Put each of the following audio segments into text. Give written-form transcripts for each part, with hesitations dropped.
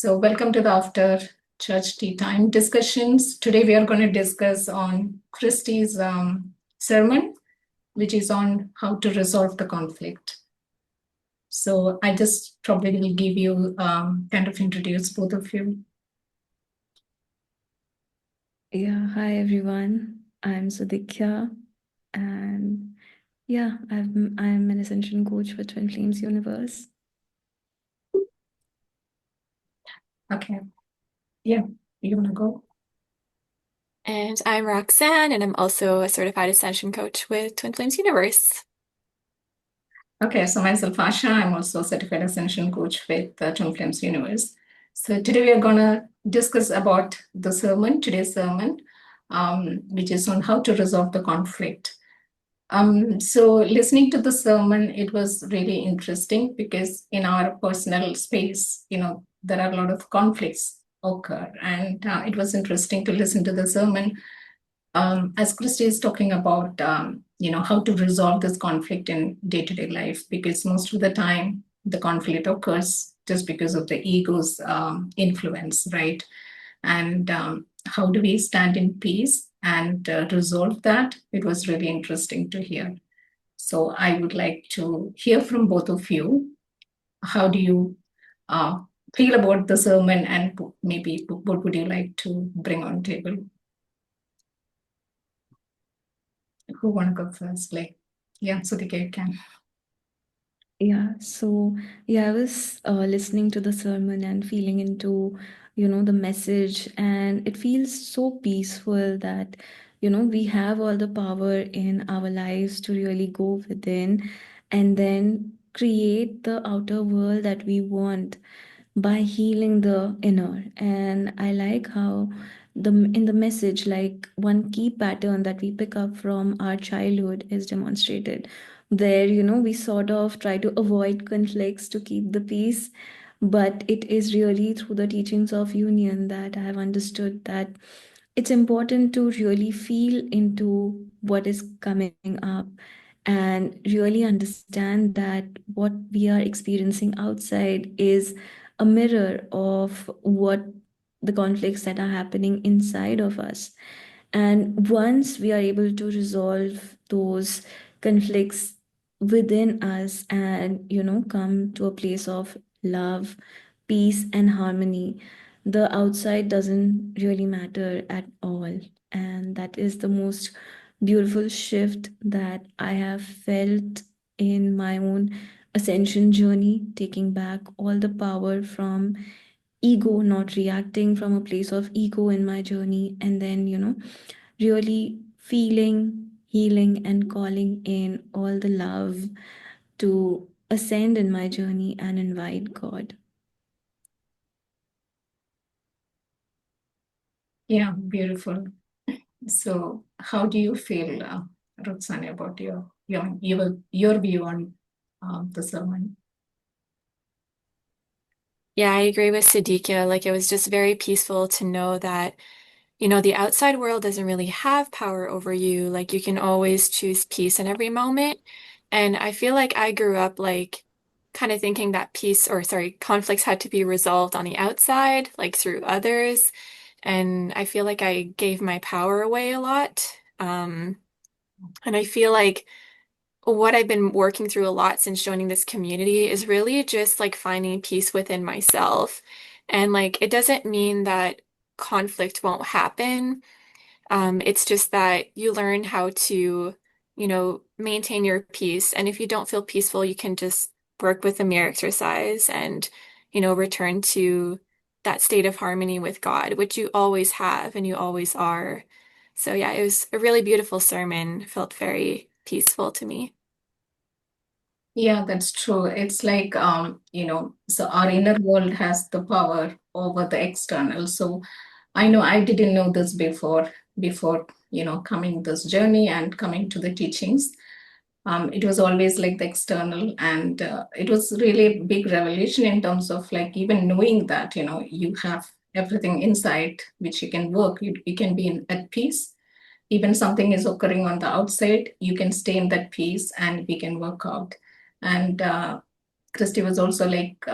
So welcome to the After Church Tea Time discussions. Today we are going to discuss on Christie's sermon, which is on how to resolve the conflict. So I just probably will give you kind of introduce both of you. Yeah, hi everyone. I'm Sudikya, and yeah, I'm an Ascension coach for Twin Flames Universe. Okay. Yeah, you want to go? And I'm Roxanne, and I'm also a certified Ascension coach with Twin Flames Universe. Okay, so myself, Asha, I'm also a certified Ascension coach with Twin Flames Universe. So today we are going to discuss about the sermon, today's sermon, which is on how to resolve the conflict. So listening to the sermon, it was really interesting because in our personal space, there are a lot of conflicts occur. And it was interesting to listen to the sermon as Christy is talking about, how to resolve this conflict in day-to-day life, because most of the time the conflict occurs just because of the ego's influence, right? And how do we stand in peace and resolve that? It was really interesting to hear. So I would like to hear from both of you. How do you uh, feel about the sermon, and maybe what would you like to bring on table? Who want to go first? Yeah, Sudhika, you can. I was listening to the sermon and feeling into, the message, and it feels so peaceful that, we have all the power in our lives to really go within and then create the outer world that we want by healing the inner. And I like how the message, like one key pattern that we pick up from our childhood is demonstrated, where we sort of try to avoid conflicts to keep the peace. But it is really through the teachings of union that I have understood that it's important to really feel into what is coming up and really understand that what we are experiencing outside is a mirror of what the conflicts that are happening inside of us. And once we are able to resolve those conflicts within us and, come to a place of love, peace, and harmony, the outside doesn't really matter at all. And that is the most beautiful shift that I have felt in my own ascension journey, taking back all the power from ego, not reacting from a place of ego in my journey, and then, really feeling, healing, and calling in all the love to ascend in my journey and invite God. Yeah, beautiful. So, how do you feel, Roxana, about your view on the sermon? Yeah, I agree with Siddiqua. Like, it was just very peaceful to know that, the outside world doesn't really have power over you. Like, you can always choose peace in every moment. And I feel like I grew up, like, kind of thinking that conflicts had to be resolved on the outside, like through others. And I feel like I gave my power away a lot. And I feel like what I've been working through a lot since joining this community is really just like finding peace within myself. And like, it doesn't mean that conflict won't happen. It's just that you learn how to, maintain your peace. And if you don't feel peaceful, you can just work with the mirror exercise and, return to that state of harmony with God, which you always have and you always are. So yeah, it was a really beautiful sermon. Felt very peaceful to me. Yeah, that's true. It's like, so our inner world has the power over the external. So I know I didn't know this before, coming this journey and coming to the teachings. It was always like the external, and it was really a big revelation in terms of like even knowing that, you have everything inside which you can work, you can be at peace. Even something is occurring on the outside, you can stay in that peace and we can work out. And Christy was also like,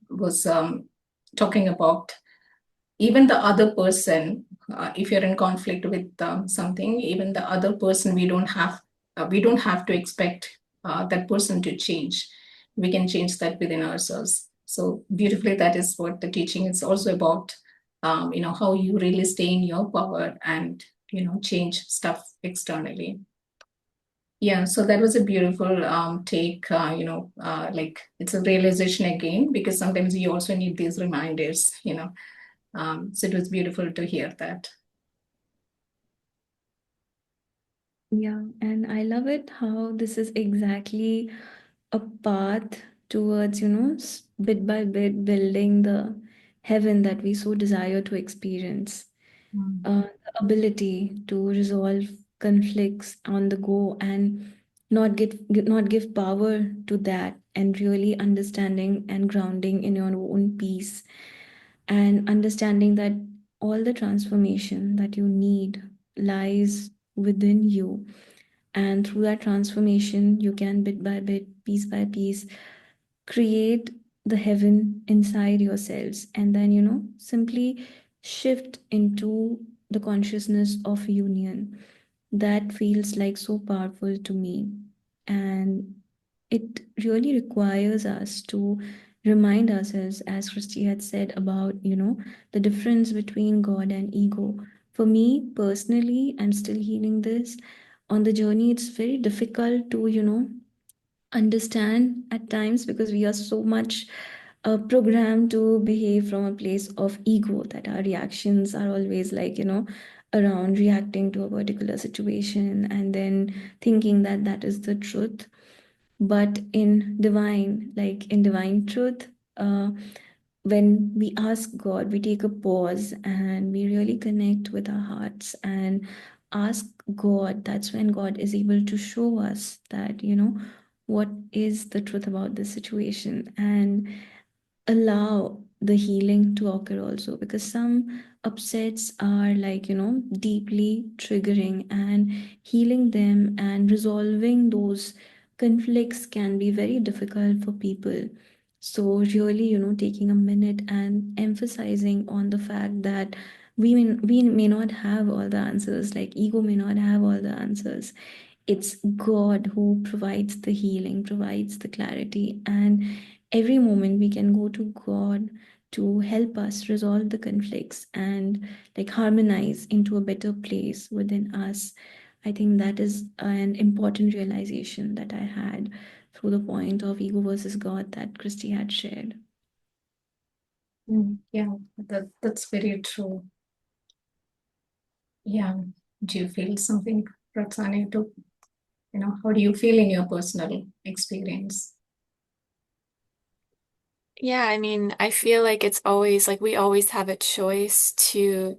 was talking about even the other person. If you're in conflict with something, even the other person, we don't have to expect that person to change. We can change that within ourselves. So beautifully, that is what the teaching is also about. How you really stay in your power and change stuff externally. Yeah, so that was a beautiful take. Like it's a realization again, because sometimes you also need these reminders. So it was beautiful to hear that. Yeah, and I love it how this is exactly a path towards, bit by bit building the heaven that we so desire to experience. The ability to resolve conflicts on the go and not give power to that, and really understanding and grounding in your own peace, and understanding that all the transformation that you need lies within you, and through that transformation you can bit by bit, piece by piece, create the heaven inside yourselves, and then simply shift into the consciousness of union. That feels like so powerful to me, and it really requires us to remind ourselves, as Christy had said, about the difference between God and ego. For me personally, I'm still healing this. On the journey, it's very difficult to understand at times, because we are so much programmed to behave from a place of ego, that our reactions are always like around reacting to a particular situation and then thinking that that is the truth. But in divine truth, when we ask God, we take a pause and we really connect with our hearts and ask God. That's when God is able to show us that, what is the truth about this situation, and allow the healing to occur also, because some upsets are like deeply triggering, and healing them and resolving those conflicts can be very difficult for people. So really taking a minute and emphasizing on the fact that we may not have all the answers, like ego may not have all the answers. It's God who provides the healing, provides the clarity, and every moment we can go to God to help us resolve the conflicts and like harmonize into a better place within us. I think that is an important realization that I had through the point of ego versus God that Christy had shared. Yeah, that's very true. Yeah. Do you feel something, Roxana, to, how do you feel in your personal experience? Yeah, I mean, I feel like it's always like we always have a choice to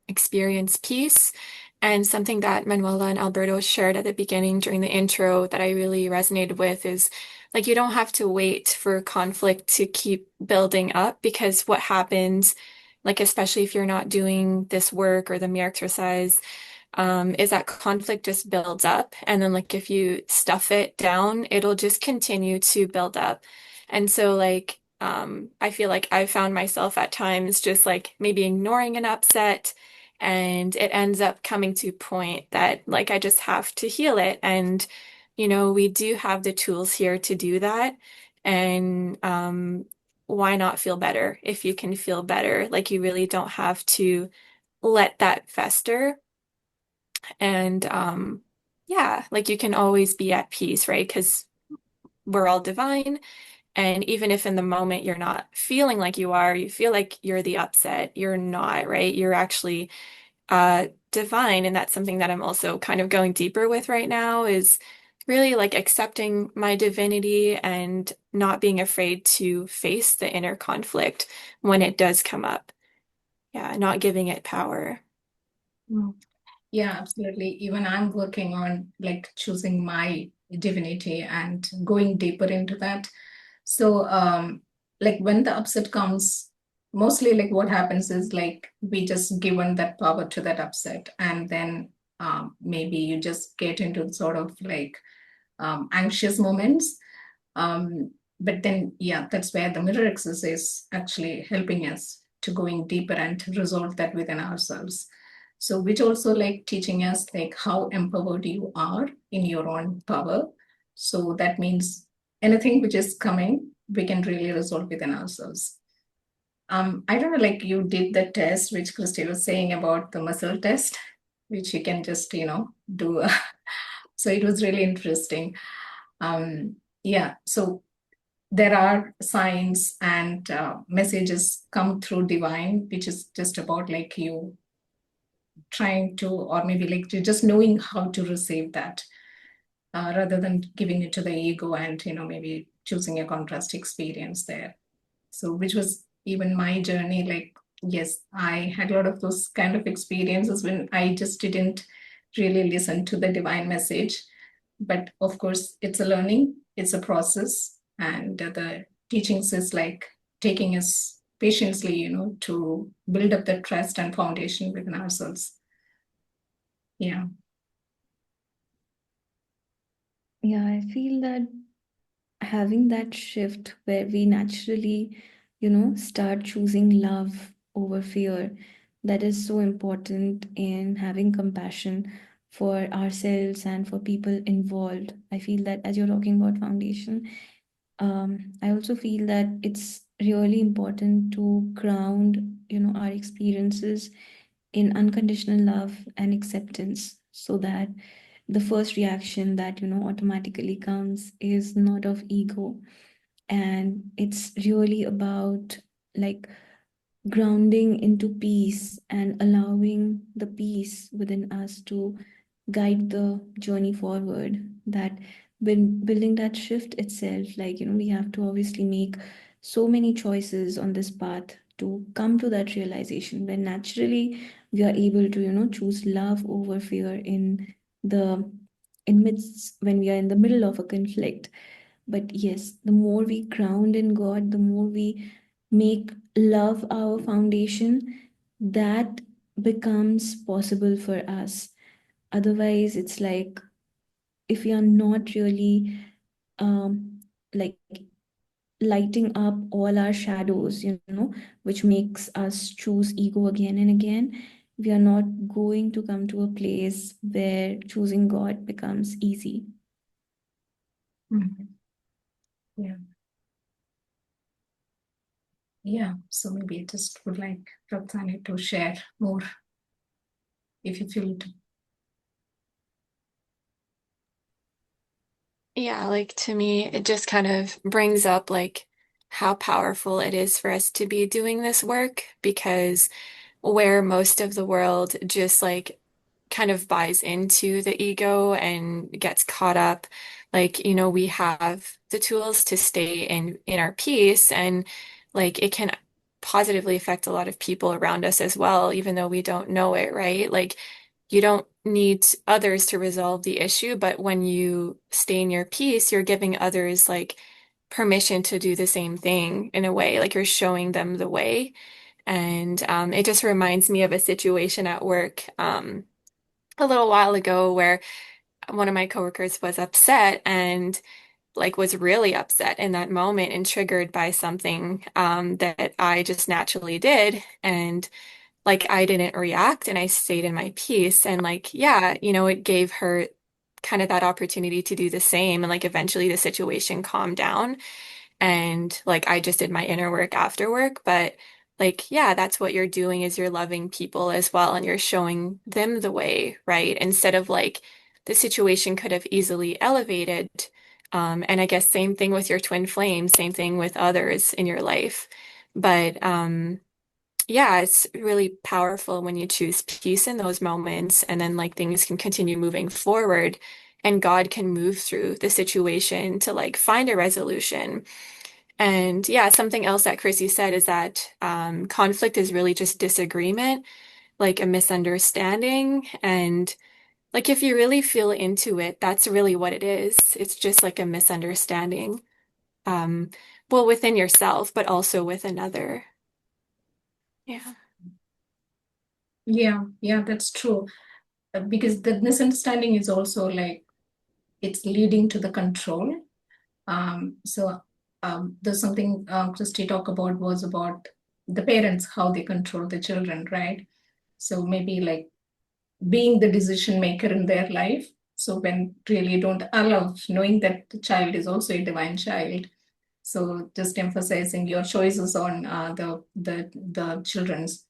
experience peace. And something that Manuela and Alberto shared at the beginning during the intro that I really resonated with is like you don't have to wait for conflict to keep building up, because what happens, like especially if you're not doing this work or the mere exercise, is that conflict just builds up. And then like if you stuff it down, it'll just continue to build up. And so like I feel like I found myself at times just like maybe ignoring an upset, and it ends up coming to a point that like I just have to heal it. And we do have the tools here to do that. And why not feel better if you can feel better? Like you really don't have to let that fester. And yeah, like you can always be at peace, right? Because we're all divine. And even if in the moment you're not feeling like you are, you feel like you're the upset, you're not, right? You're actually divine. And that's something that I'm also kind of going deeper with right now, is really like accepting my divinity and not being afraid to face the inner conflict when it does come up. Yeah, not giving it power. Mm. Yeah, absolutely. Even I'm working on like choosing my divinity and going deeper into that. So, like when the upset comes, mostly like what happens is like we just given that power to that upset, and then maybe you just get into sort of like anxious moments. Um, But then, yeah, that's where the mirror exercise is actually helping us to going deeper and to resolve that within ourselves. So, which also like teaching us like how empowered you are in your own power. So that means anything which is coming, we can really resolve within ourselves. I don't know, like you did the test which Christy was saying about the muscle test, which you can just, do. So it was really interesting. Yeah, so there are signs and messages come through divine, which is just about like you trying to, or maybe like you just knowing how to receive that, rather than giving it to the ego and, maybe choosing a contrast experience there. So, which was even my journey. Like, yes, I had a lot of those kind of experiences when I just didn't really listen to the divine message. But of course, it's a learning, it's a process, and the teachings is like taking us patiently, to build up the trust and foundation within ourselves. Yeah. Yeah, I feel that having that shift where we naturally, start choosing love over fear, that is so important in having compassion for ourselves and for people involved. I feel that as you're talking about foundation, I also feel that it's really important to ground, our experiences in unconditional love and acceptance, so that the first reaction that automatically comes is not of ego, and it's really about like grounding into peace and allowing the peace within us to guide the journey forward. That when building that shift itself, like we have to obviously make so many choices on this path to come to that realization, when naturally we are able to choose love over fear the in midst when we are in the middle of a conflict. But yes, the more we ground in God, the more we make love our foundation, that becomes possible for us. Otherwise, it's like if we are not really like lighting up all our shadows, which makes us choose ego again and again, we are not going to come to a place where choosing God becomes easy. Mhm. Yeah. Yeah. So maybe I just would like Prathani to share more if you feel to. Yeah, like to me, it just kind of brings up like how powerful it is for us to be doing this work, because where most of the world just like kind of buys into the ego and gets caught up, like, we have the tools to stay in our peace, and like it can positively affect a lot of people around us as well, even though we don't know it, right? Like you don't need others to resolve the issue, but when you stay in your peace, you're giving others like permission to do the same thing in a way, like you're showing them the way. And it just reminds me of a situation at work a little while ago where one of my coworkers was upset and like was really upset in that moment and triggered by something that I just naturally did. And like I didn't react and I stayed in my peace. And like, yeah, it gave her kind of that opportunity to do the same. And like eventually the situation calmed down. And like I just did my inner work after work. But like, yeah, that's what you're doing, is you're loving people as well and you're showing them the way, right? Instead of like the situation could have easily elevated. And I guess same thing with your twin flame, same thing with others in your life. But yeah, it's really powerful when you choose peace in those moments, and then like things can continue moving forward and God can move through the situation to like find a resolution. And yeah, something else that Chrissy said is that conflict is really just disagreement, like a misunderstanding. And like if you really feel into it, that's really what it is. It's just like a misunderstanding. Um, well, within yourself, but also with another. Yeah. Yeah, that's true. Because the misunderstanding is also like it's leading to the control. So there's something Christy talked about was about the parents, how they control the children, right? So maybe like being the decision maker in their life. So when really you don't allow, knowing that the child is also a divine child. So just emphasizing your choices on the children's.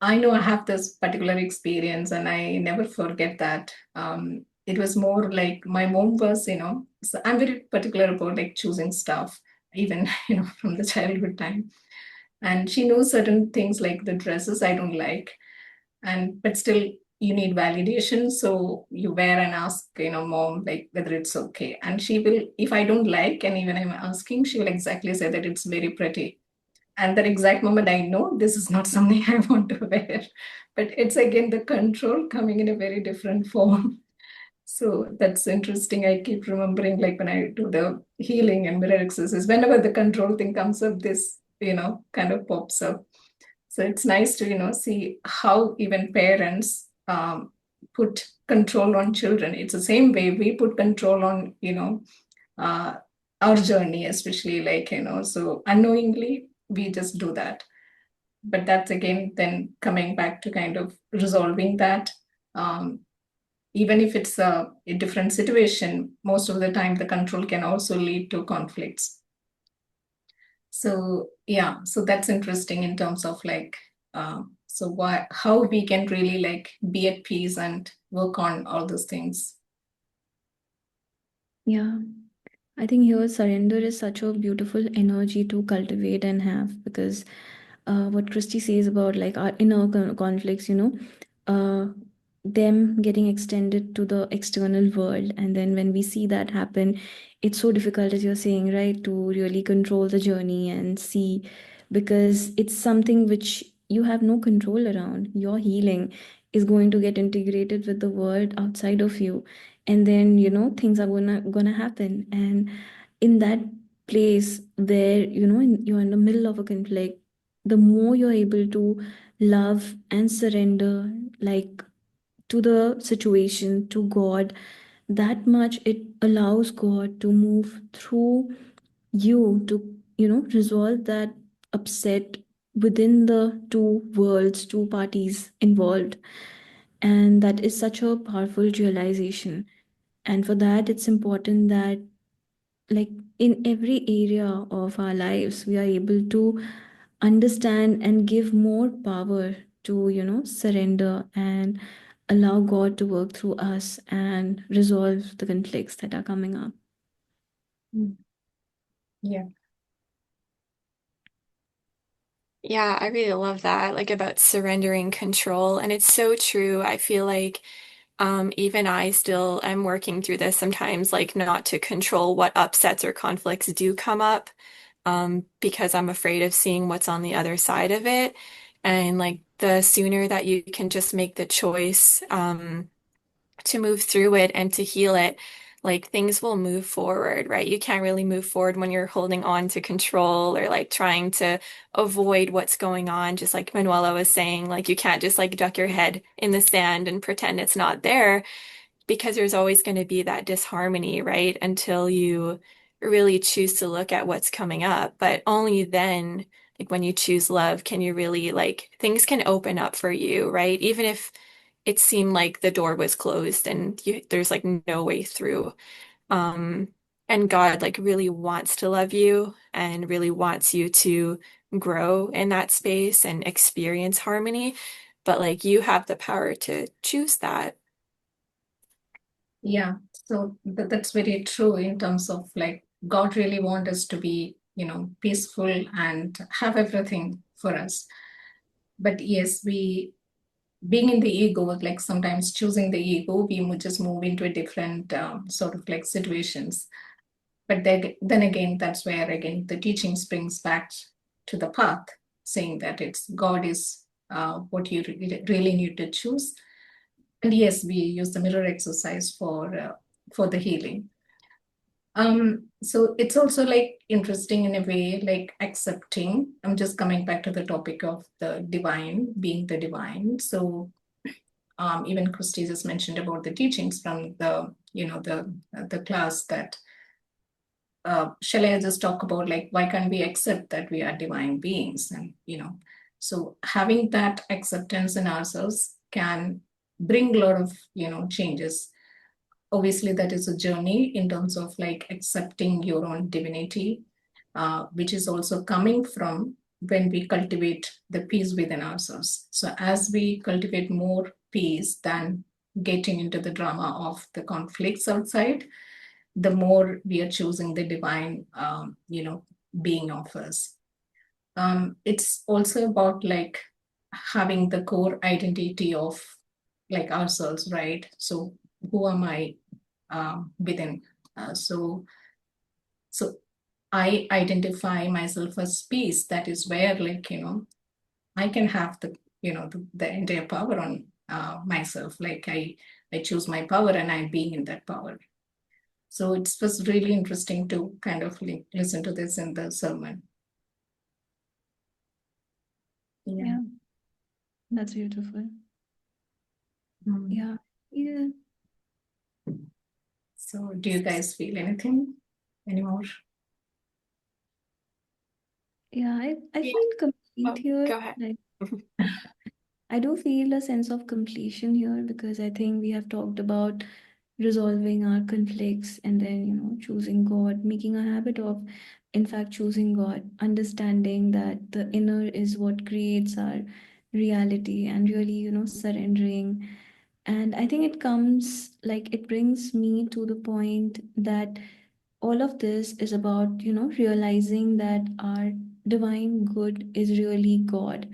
I know I have this particular experience, and I never forget that. It was more like my mom was, so I'm very particular about like choosing stuff, even from the childhood time. And she knows certain things like the dresses I don't like, and but still you need validation, so you wear and ask mom like whether it's okay, and she will, if I don't like and even I'm asking, she will exactly say that it's very pretty, and that exact moment I know this is not something I want to wear. But it's again the control coming in a very different form. So that's interesting. I keep remembering, like when I do the healing and mirror exercises, whenever the control thing comes up, this kind of pops up. So it's nice to see how even parents put control on children. It's the same way we put control on uh, our journey, especially like so unknowingly we just do that. But that's again then coming back to kind of resolving that. Um, Even if it's a different situation, most of the time the control can also lead to conflicts. So yeah, so that's interesting in terms of like, so why, how we can really like be at peace and work on all those things. Yeah. I think here surrender is such a beautiful energy to cultivate and have, because what Christy says about like our inner conflicts, uh, them getting extended to the external world. And then when we see that happen, it's so difficult, as you're saying, right, to really control the journey and see, because it's something which you have no control around. Your healing is going to get integrated with the world outside of you. And then, things are gonna happen. And in that place where, you're in the middle of a conflict, the more you're able to love and surrender, like to the situation, to God, that much it allows God to move through you to, resolve that upset within the two worlds, two parties involved. And that is such a powerful realization. And for that, it's important that, like, in every area of our lives, we are able to understand and give more power to, surrender and allow God to work through us and resolve the conflicts that are coming up. Yeah. Yeah, I really love that, like about surrendering control. And it's so true. I feel like even I still am working through this sometimes, like not to control what upsets or conflicts do come up, because I'm afraid of seeing what's on the other side of it. And like the sooner that you can just make the choice, to move through it and to heal it, like things will move forward, right? You can't really move forward when you're holding on to control or like trying to avoid what's going on. Just like Manuela was saying, like you can't just like duck your head in the sand and pretend it's not there, because there's always going to be that disharmony, right? Until you really choose to look at what's coming up. But only then, like when you choose love, can you really like things can open up for you, right? Even if it seemed like the door was closed and there's like no way through. Um, and God like really wants to love you and really wants you to grow in that space and experience harmony. But like you have the power to choose that. Yeah, so that's very true in terms of like God really wants us to be, peaceful and have everything for us. But yes, we being in the ego, like sometimes choosing the ego, we would just move into a different sort of like situations. But then again, that's where again the teaching springs back to the path, saying that it's God is what you really need to choose. And yes, we use the mirror exercise for the healing. So it's also like interesting in a way, like accepting. I'm just coming back to the topic of the divine, being the divine. So even Christy just mentioned about the teachings from the, the class that Shaleia just talk about like, why can't we accept that we are divine beings? And, so having that acceptance in ourselves can bring a lot of, changes. Obviously, that is a journey in terms of like accepting your own divinity, which is also coming from when we cultivate the peace within ourselves. So as we cultivate more peace than getting into the drama of the conflicts outside, the more we are choosing the divine, being of us. It's also about like having the core identity of like ourselves, right? So who am I within? So I identify myself as peace. That is where like, I can have the entire power on myself. Like I choose my power and I'm being in that power. So it was really interesting to kind of listen to this in the sermon. Yeah, that's beautiful. Mm. Yeah. Yeah. So do you guys feel anything anymore? Yeah, I Yeah. feel complete Oh, here. go ahead. Like, I do feel a sense of completion here because I think we have talked about resolving our conflicts and then, choosing God, making a habit of, in fact, choosing God, understanding that the inner is what creates our reality and really, surrendering. And I think it comes like it brings me to the point that all of this is about, realizing that our divine good is really God,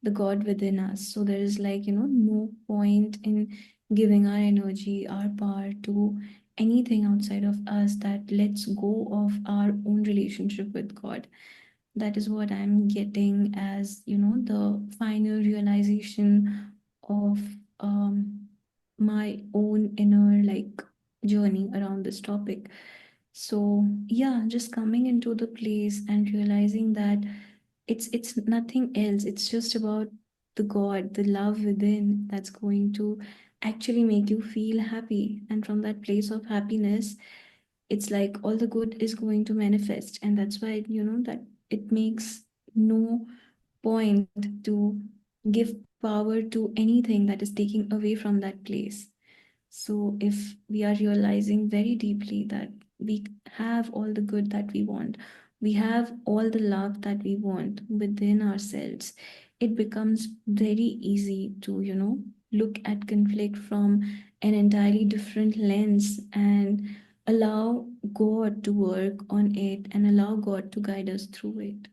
the God within us. So there is like, no point in giving our energy, our power to anything outside of us that lets go of our own relationship with God. That is what I'm getting as, the final realization of my own inner like journey around this topic. So yeah, just coming into the place and realizing that it's nothing else. It's just about the God, the love within that's going to actually make you feel happy. And from that place of happiness, it's like all the good is going to manifest. And that's why, that it makes no point to give power to anything that is taking away from that place. So, if we are realizing very deeply that we have all the good that we want, we have all the love that we want within ourselves, it becomes very easy to, look at conflict from an entirely different lens and allow God to work on it and allow God to guide us through it.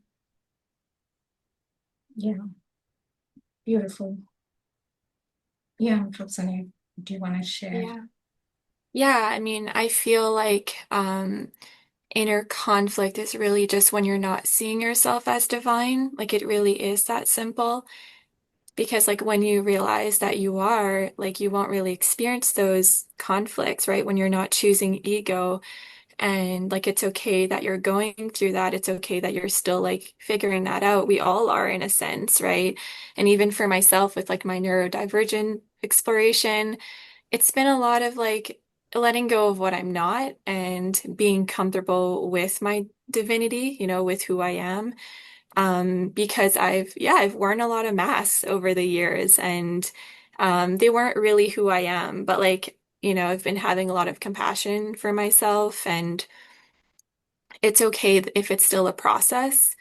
Yeah, beautiful. Yeah, Roxana, do you want to share? Yeah. Yeah, I mean, I feel like inner conflict is really just when you're not seeing yourself as divine. Like it really is that simple. Because like when you realize that you are, like you won't really experience those conflicts, right? When you're not choosing ego and like it's okay that you're going through that. It's okay that you're still like figuring that out. We all are in a sense, right? And even for myself with like my neurodivergent exploration, it's been a lot of like letting go of what I'm not and being comfortable with my divinity, with who I am. Because I've worn a lot of masks over the years and they weren't really who I am, but like, I've been having a lot of compassion for myself and it's okay if it's still a process.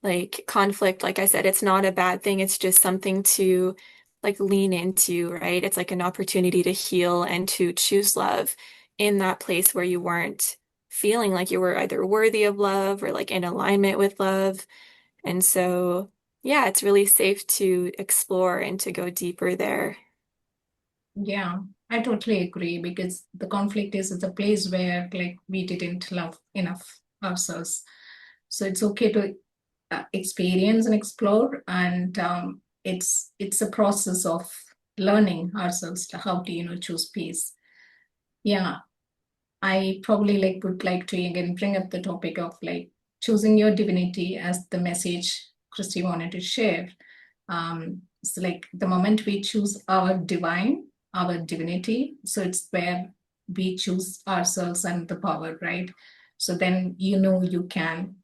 Like conflict, like I said, it's not a bad thing. It's just something to like lean into, right? It's like an opportunity to heal and to choose love in that place where you weren't feeling like you were either worthy of love or like in alignment with love. And so, yeah, it's really safe to explore and to go deeper there. Yeah, I totally agree because the conflict is the place where like we didn't love enough ourselves. So it's okay to experience and explore, and it's a process of learning ourselves to how to choose peace. Yeah, I probably like would like to again bring up the topic of like choosing your divinity as the message Christy wanted to share. It's like the moment we choose our divine, our divinity, so it's where we choose ourselves and the power, right? So then you can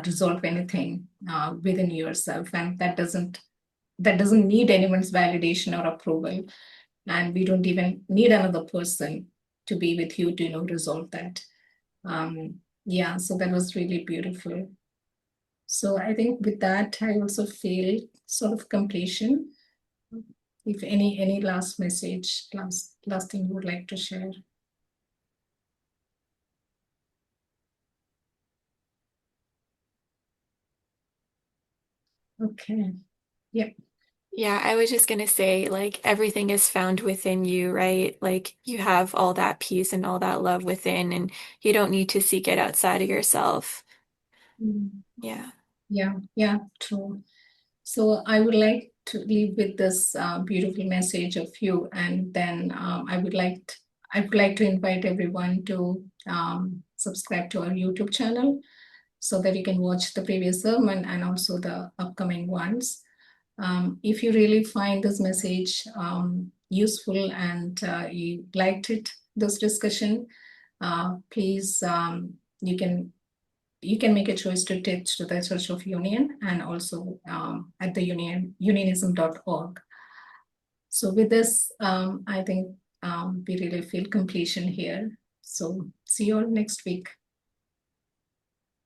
resolve anything within yourself, and that doesn't need anyone's validation or approval, and we don't even need another person to be with you to resolve that. Yeah, so that was really beautiful. So I think with that, I also feel sort of completion. If any last message, last thing you would like to share. Okay. Yeah. Yeah, I was just gonna say, like, everything is found within you, right? Like, you have all that peace and all that love within, and you don't need to seek it outside of yourself. Yeah. Yeah, true. So I would like to leave with this beautiful message of you, and then I would like to invite everyone to subscribe to our YouTube channel so that you can watch the previous sermon and also the upcoming ones. If you really find this message useful and you liked this discussion, please you can make a choice to teach to the Church of Union and also at the unionism.org. So with this, I think we really feel completion here. So see you all next week.